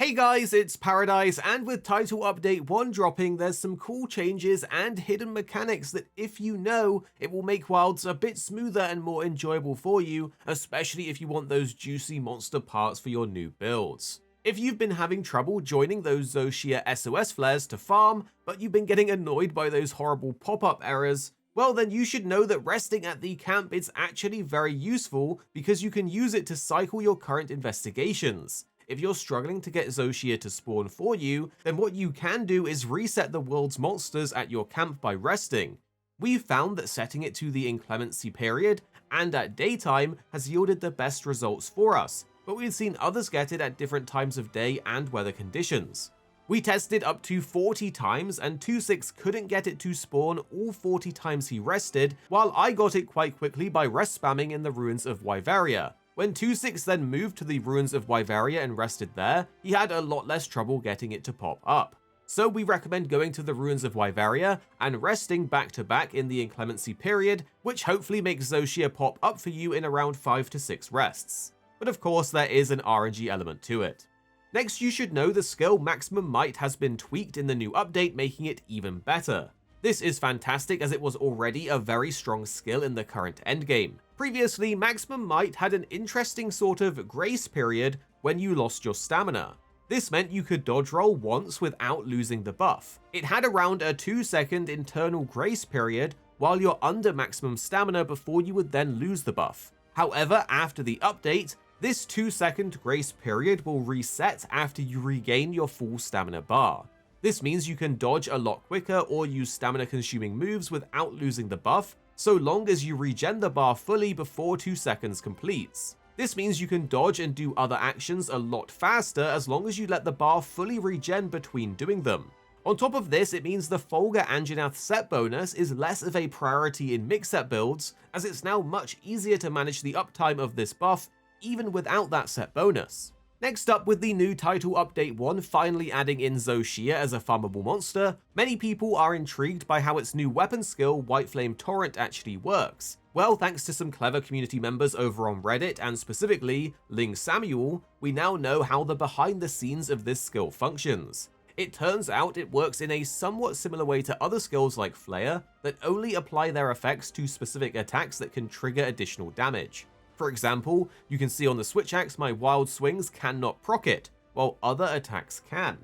Hey guys, it's Paradise, and with Title Update 1 dropping, there's some cool changes and hidden mechanics that if you know, it will make Wilds a bit smoother and more enjoyable for you, especially if you want those juicy monster parts for your new builds. If you've been having trouble joining those Zoh Shia SOS flares to farm, but you've been getting annoyed by those horrible pop-up errors, well then you should know that resting at the camp is actually very useful because you can use it to cycle your current investigations. If you're struggling to get Zoh Shia to spawn for you, then what you can do is reset the world's monsters at your camp by resting. We've found that setting it to the inclemency period and at daytime has yielded the best results for us, but we've seen others get it at different times of day and weather conditions. We tested up to 40 times and 2-6 couldn't get it to spawn all 40 times he rested, while I got it quite quickly by rest spamming in the ruins of Wyveria. When 2-6 then moved to the ruins of Wyveria and rested there, he had a lot less trouble getting it to pop up. So we recommend going to the ruins of Wyveria and resting back to back in the inclemency period, which hopefully makes Zoh Shia pop up for you in around 5 to 6 rests. But of course there is an RNG element to it. Next, you should know the skill Maximum Might has been tweaked in the new update, making it even better. This is fantastic as it was already a very strong skill in the current endgame. Previously, Maximum Might had an interesting sort of grace period when you lost your stamina. This meant you could dodge roll once without losing the buff. It had around a 2-second internal grace period while you're under maximum stamina before you would then lose the buff. However, after the update, this 2-second grace period will reset after you regain your full stamina bar. This means you can dodge a lot quicker or use stamina consuming moves without losing the buff, so long as you regen the bar fully before 2 seconds completes. This means you can dodge and do other actions a lot faster as long as you let the bar fully regen between doing them. On top of this, it means the Folga Anjanath set bonus is less of a priority in mix set builds, as it's now much easier to manage the uptime of this buff even without that set bonus. Next up, with the new Title Update 1 finally adding in Zoh Shia as a farmable monster, many people are intrigued by how its new weapon skill, Whiteflame Torrent, actually works. Well, thanks to some clever community members over on Reddit, and specifically Ling Samuel, we now know how the behind the scenes of this skill functions. It turns out it works in a somewhat similar way to other skills like Flare, that only apply their effects to specific attacks that can trigger additional damage. For example, you can see on the switch axe my wild swings cannot proc it, while other attacks can.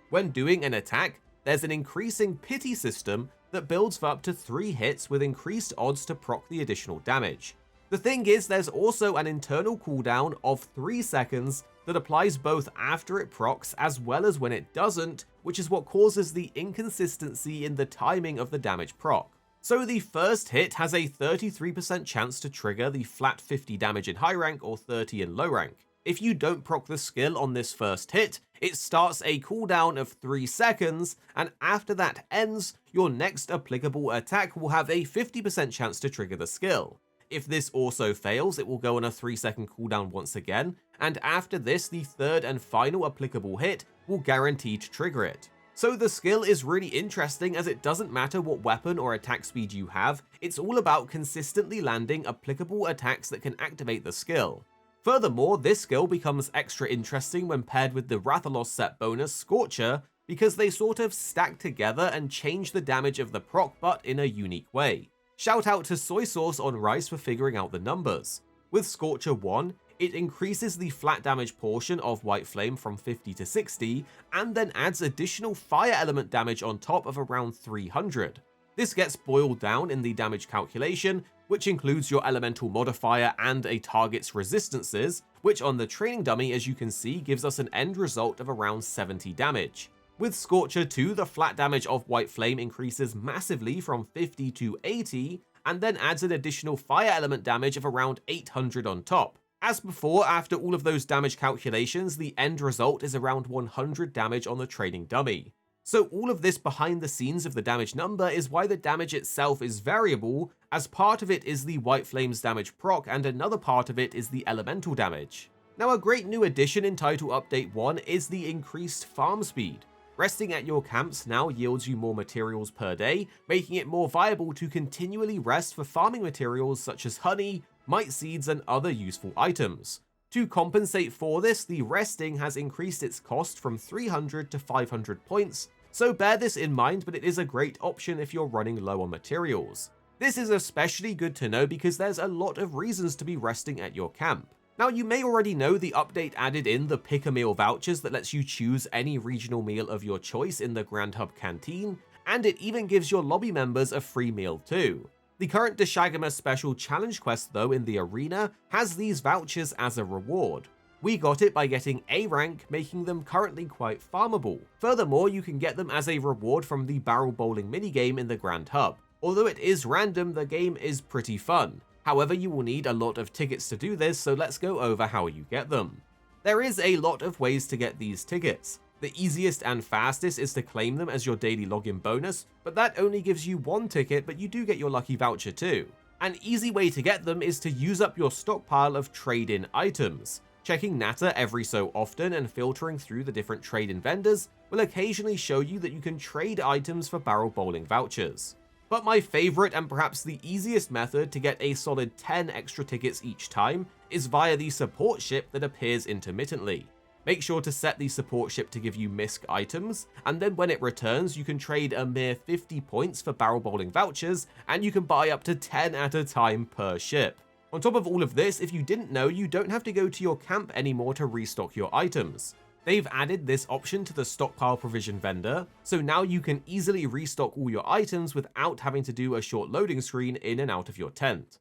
When doing an attack, there's an increasing pity system that builds for up to 3 hits with increased odds to proc the additional damage. The thing is, there's also an internal cooldown of 3 seconds that applies both after it procs as well as when it doesn't, which is what causes the inconsistency in the timing of the damage proc. So the first hit has a 33% chance to trigger the flat 50 damage in high rank or 30 in low rank. If you don't proc the skill on this first hit, it starts a cooldown of 3 seconds, and after that ends, your next applicable attack will have a 50% chance to trigger the skill. If this also fails, it will go on a 3-second cooldown once again, and after this, the third and final applicable hit will guarantee to trigger it. So the skill is really interesting as it doesn't matter what weapon or attack speed you have, it's all about consistently landing applicable attacks that can activate the skill. Furthermore, this skill becomes extra interesting when paired with the Rathalos set bonus Scorcher, because they sort of stack together and change the damage of the proc but in a unique way. Shout out to Soy Sauce on Rice for figuring out the numbers. With Scorcher 1, it increases the flat damage portion of Whiteflame from 50 to 60, and then adds additional fire element damage on top of around 300. This gets boiled down in the damage calculation, which includes your elemental modifier and a target's resistances, which on the training dummy, as you can see, gives us an end result of around 70 damage. With Scorcher 2, the flat damage of Whiteflame increases massively from 50 to 80, and then adds an additional fire element damage of around 800 on top. As before, after all of those damage calculations, the end result is around 100 damage on the training dummy. So all of this behind the scenes of the damage number is why the damage itself is variable, as part of it is the Whiteflame's damage proc and another part of it is the elemental damage. Now, a great new addition in Title Update 1 is the increased farm speed. Resting at your camps now yields you more materials per day, making it more viable to continually rest for farming materials such as honey, mite seeds, and other useful items. To compensate for this, the resting has increased its cost from 300 to 500 points, so bear this in mind, but it is a great option if you're running low on materials. This is especially good to know because there's a lot of reasons to be resting at your camp. Now, you may already know the update added in the pick a meal vouchers that lets you choose any regional meal of your choice in the Grand Hub canteen, and it even gives your lobby members a free meal too. The current Deshagama special challenge quest though in the arena has these vouchers as a reward. We got it by getting A rank, making them currently quite farmable. Furthermore, you can get them as a reward from the barrel bowling minigame in the Grand Hub. Although it is random, the game is pretty fun. However, you will need a lot of tickets to do this, so let's go over how you get them. There is a lot of ways to get these tickets. The easiest and fastest is to claim them as your daily login bonus, but that only gives you one ticket, but you do get your lucky voucher too. An easy way to get them is to use up your stockpile of trade-in items. Checking Natter every so often and filtering through the different trade-in vendors will occasionally show you that you can trade items for barrel bowling vouchers. But my favorite and perhaps the easiest method to get a solid 10 extra tickets each time is via the support ship that appears intermittently. Make sure to set the support ship to give you misc items, and then when it returns you can trade a mere 50 points for barrel bowling vouchers, and you can buy up to 10 at a time per ship. On top of all of this, if you didn't know, you don't have to go to your camp anymore to restock your items. They've added this option to the stockpile provision vendor, so now you can easily restock all your items without having to do a short loading screen in and out of your tent.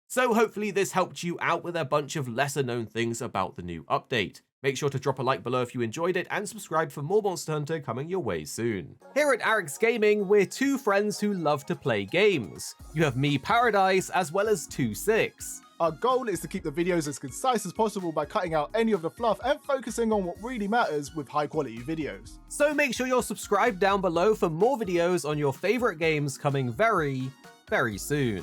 So hopefully this helped you out with a bunch of lesser known things about the new update. Make sure to drop a like below if you enjoyed it, and subscribe for more Monster Hunter coming your way soon. Here at Arekkz Gaming, we're two friends who love to play games. You have me, Paradise, as well as 2-6. Our goal is to keep the videos as concise as possible by cutting out any of the fluff and focusing on what really matters with high quality videos. So make sure you're subscribed down below for more videos on your favorite games coming very, very soon.